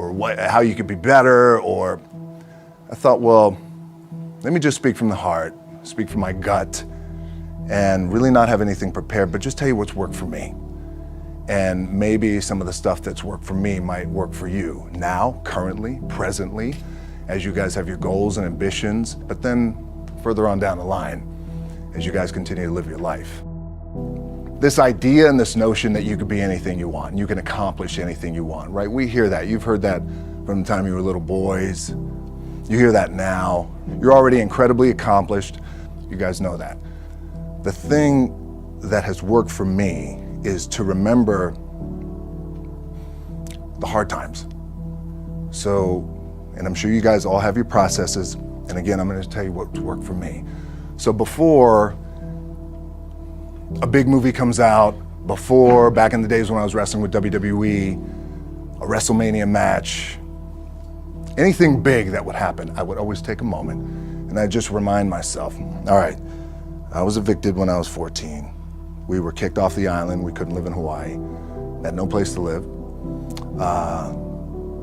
or how you could be better, or I thought, well, let me just speak from the heart, speak from my gut, and really not have anything prepared, but just tell you what's worked for me. And maybe some of the stuff that's worked for me might work for you now, currently, presently, as you guys have your goals and ambitions, but then further on down the line, as you guys continue to live your life. This idea and this notion that you could be anything you want, you can accomplish anything you want, right? We hear that. You've heard that from the time you were little boys. You hear that now. You're already incredibly accomplished. You guys know that. The thing that has worked for me is to remember the hard times. So, and I'm sure you guys all have your processes. And again, I'm going to tell you what's worked for me. So before a big movie comes out, before, back in the days when I was wrestling with WWE, a WrestleMania match, anything big that would happen, I would always take a moment and I'd just remind myself, all right, I was evicted when I was 14. We were kicked off the island. We couldn't live in Hawaii. Had no place to live. A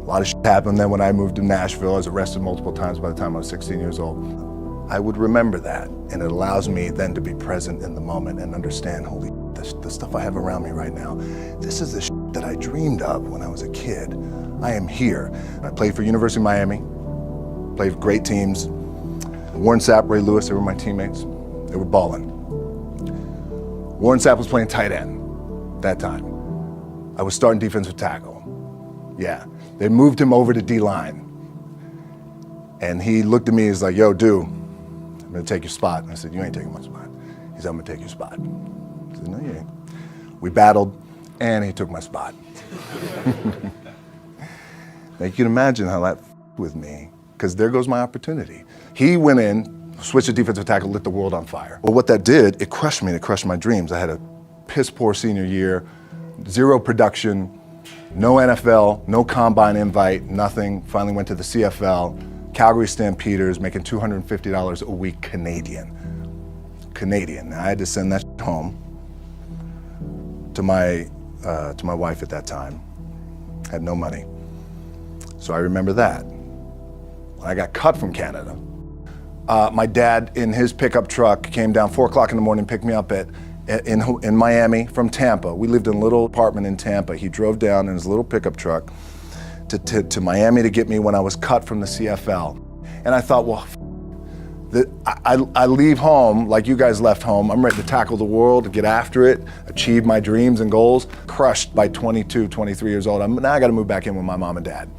lot of shit happened then when I moved to Nashville. I was arrested multiple times by the time I was 16 years old. I would remember that, and it allows me then to be present in the moment and understand, holy, the stuff I have around me right now, this is the shit that I dreamed of when I was a kid. I am here. I played for University of Miami, played for great teams. Warren Sapp, Ray Lewis, they were my teammates. They were balling. Warren Sapp was playing tight end that time. I was starting defensive tackle. Yeah, they moved him over to D-line. And he looked at me, he's like, yo, dude, I'm gonna take your spot. And I said, you ain't taking my spot. He said, I'm gonna take your spot. I said, no, you ain't. We battled, and he took my spot. Now you can imagine how that with me, because there goes my opportunity. He went in, switched to defensive tackle, lit the world on fire. Well, what that did, it crushed me, it crushed my dreams. I had a piss poor senior year, zero production, no NFL, no combine invite, nothing. Finally went to the CFL, Calgary Stampeders, making $250 a week Canadian. Now, I had to send that home to my wife at that time. Had no money. So I remember that. When I got cut from Canada, my dad in his pickup truck came down 4 o'clock in the morning, picked me up in Miami from Tampa. We lived in a little apartment in Tampa. He drove down in his little pickup truck to Miami to get me when I was cut from the CFL. And I thought, well, I leave home like you guys left home. I'm ready to tackle the world, to get after it, achieve my dreams and goals. Crushed by 22, 23 years old. Now I got to move back in with my mom and dad.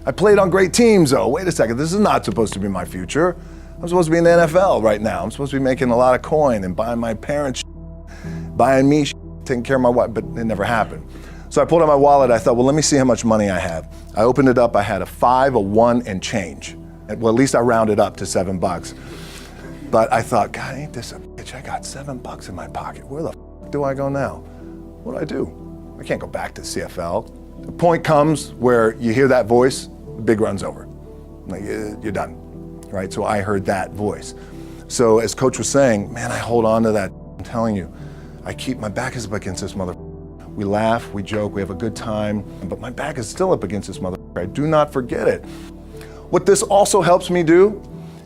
I played on great teams though. Wait a second, this is not supposed to be my future. I'm supposed to be in the NFL right now. I'm supposed to be making a lot of coin and buying my parents, buying me, taking care of my wife, but it never happened. So I pulled out my wallet. I thought, well, let me see how much money I have. I opened it up. I had a 5, a 1, and change. Well, at least I rounded up to $7. But I thought, God, ain't this a bitch? I got $7 in my pocket. Where the f do I go now? What do I do? I can't go back to CFL. The point comes where you hear that voice, the big run's over. Like, you're done, right? So I heard that voice. So as Coach was saying, man, I hold on to that. I'm telling you, my back is up against this mother. We laugh, we joke, we have a good time, but my back is still up against this mother. I do not forget it. What this also helps me do,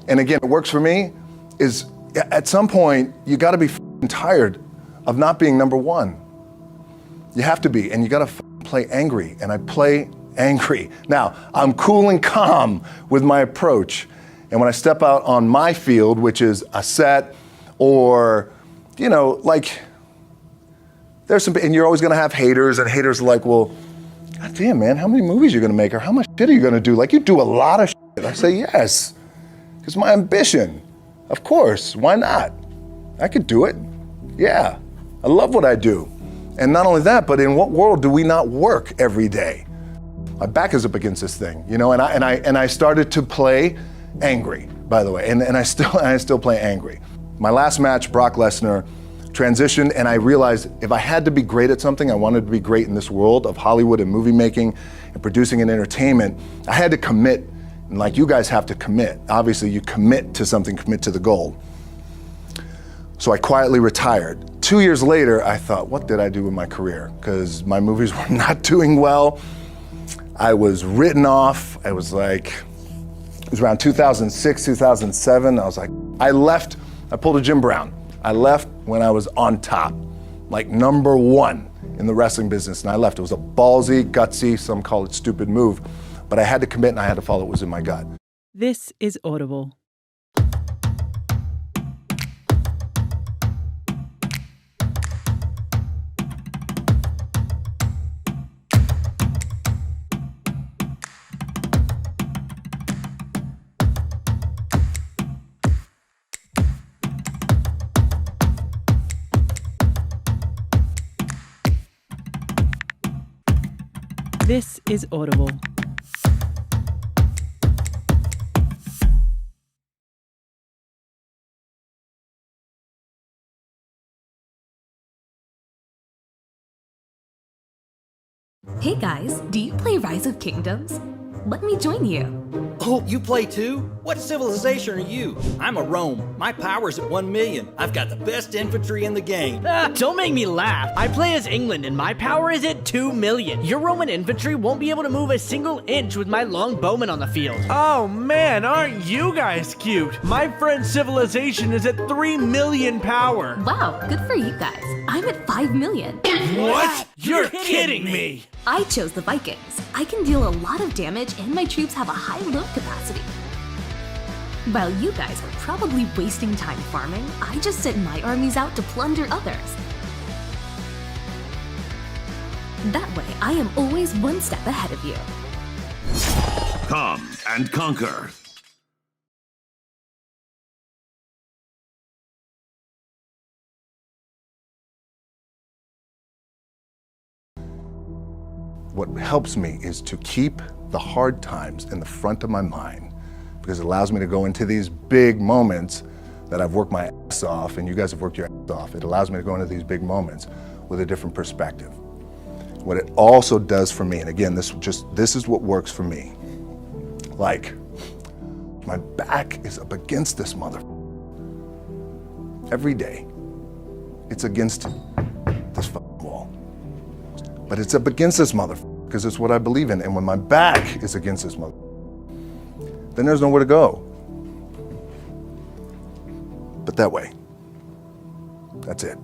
and again, it works for me, is at some point, you gotta be tired of not being number one. You have to be, and you gotta play angry, and I play angry. Now, I'm cool and calm with my approach, and when I step out on my field, which is a set, or, you know, like, there's some, and you're always gonna have haters, and haters are like, well, God damn, man, how many movies are you gonna make, or how much shit are you gonna do? Like, you do a lot of shit. I say, yes, because my ambition. Of course, why not? I could do it. Yeah, I love what I do. And not only that, but in what world do we not work every day? My back is up against this thing, you know, and I started to play angry, by the way, and I still play angry. My last match, Brock Lesnar, transitioned, and I realized if I had to be great at something, I wanted to be great in this world of Hollywood and movie making and producing and entertainment, I had to commit, and like you guys have to commit. Obviously, you commit to something, commit to the goal. So I quietly retired. 2 years later, I thought, what did I do with my career? Because my movies were not doing well. I was written off. It was around 2006, 2007. I was like, I pulled a Jim Brown. I left when I was on top, like number one in the wrestling business, and I left. It was a ballsy, gutsy, some call it stupid move, but I had to commit and I had to follow what was in my gut. This is Audible. This is Audible. Hey guys, do you play Rise of Kingdoms? Let me join you. Oh, you play too? What civilization are you? I'm a Rome. My power's at 1 million. I've got the best infantry in the game. Don't make me laugh. I play as England and my power is at 2 million. Your Roman infantry won't be able to move a single inch with my long bowmen on the field. Oh man, aren't you guys cute? My friend's civilization is at 3 million power. Wow, good for you guys. I'm at 5 million. What? You're kidding me. I chose the Vikings. I can deal a lot of damage and my troops have a high load capacity. While you guys were probably wasting time farming, I just sent my armies out to plunder others. That way, I am always one step ahead of you. Come and conquer. What helps me is to keep the hard times in the front of my mind, because it allows me to go into these big moments that I've worked my ass off and you guys have worked your ass off. It allows me to go into these big moments with a different perspective. What it also does for me, and again, this is what works for me. Like, my back is up against this mother. Every day, it's against this fucking wall. But it's up against this mother because it's what I believe in. And when my back is against this mother, then there's nowhere to go. But that way, that's it.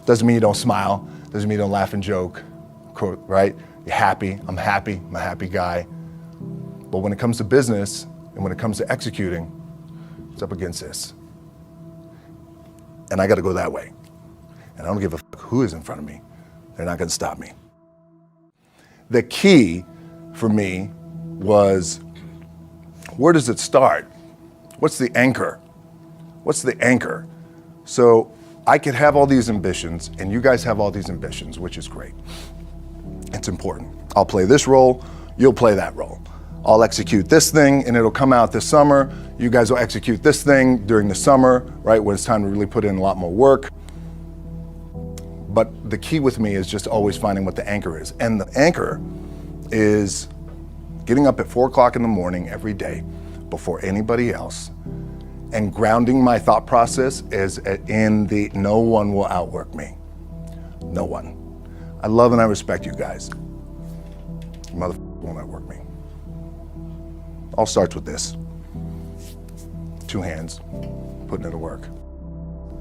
Doesn't mean you don't smile. Doesn't mean you don't laugh and joke, right? You're happy. I'm a happy guy. But when it comes to business and when it comes to executing, it's up against this. And I got to go that way. And I don't give a fuck who is in front of me. They're not going to stop me. The key for me was, where does it start? What's the anchor? What's the anchor? So I could have all these ambitions, and you guys have all these ambitions, which is great. It's important. I'll play this role, you'll play that role. I'll execute this thing, and it'll come out this summer. You guys will execute this thing during the summer, right, when it's time to really put in a lot more work. But the key with me is just always finding what the anchor is. And the anchor is getting up at 4 o'clock in the morning every day before anybody else and grounding my thought process is in the no one will outwork me. No one. I love and I respect you guys. You motherfuckers won't outwork me. All starts with this. 2 hands, putting it to work.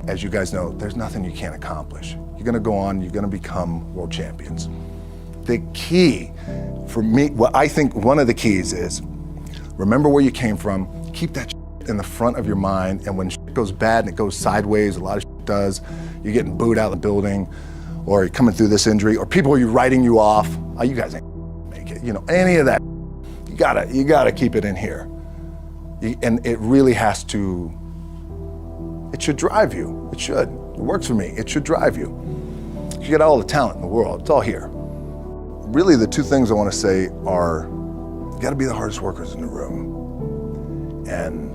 As you guys know, there's nothing you can't accomplish. You're gonna go on, you're gonna become world champions. The key for me, what I think one of the keys is, remember where you came from, keep that shit in the front of your mind, and when shit goes bad and it goes sideways, a lot of shit does, you're getting booed out of the building, or you're coming through this injury, or people are writing you off, oh, you guys ain't make it, any of that, you gotta keep it in here. And it really has to, it should drive you. It should. It works for me. It should drive you. You got all the talent in the world. It's all here. Really, the 2 things I want to say are, you got to be the hardest workers in the room. And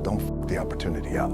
don't f the opportunity up.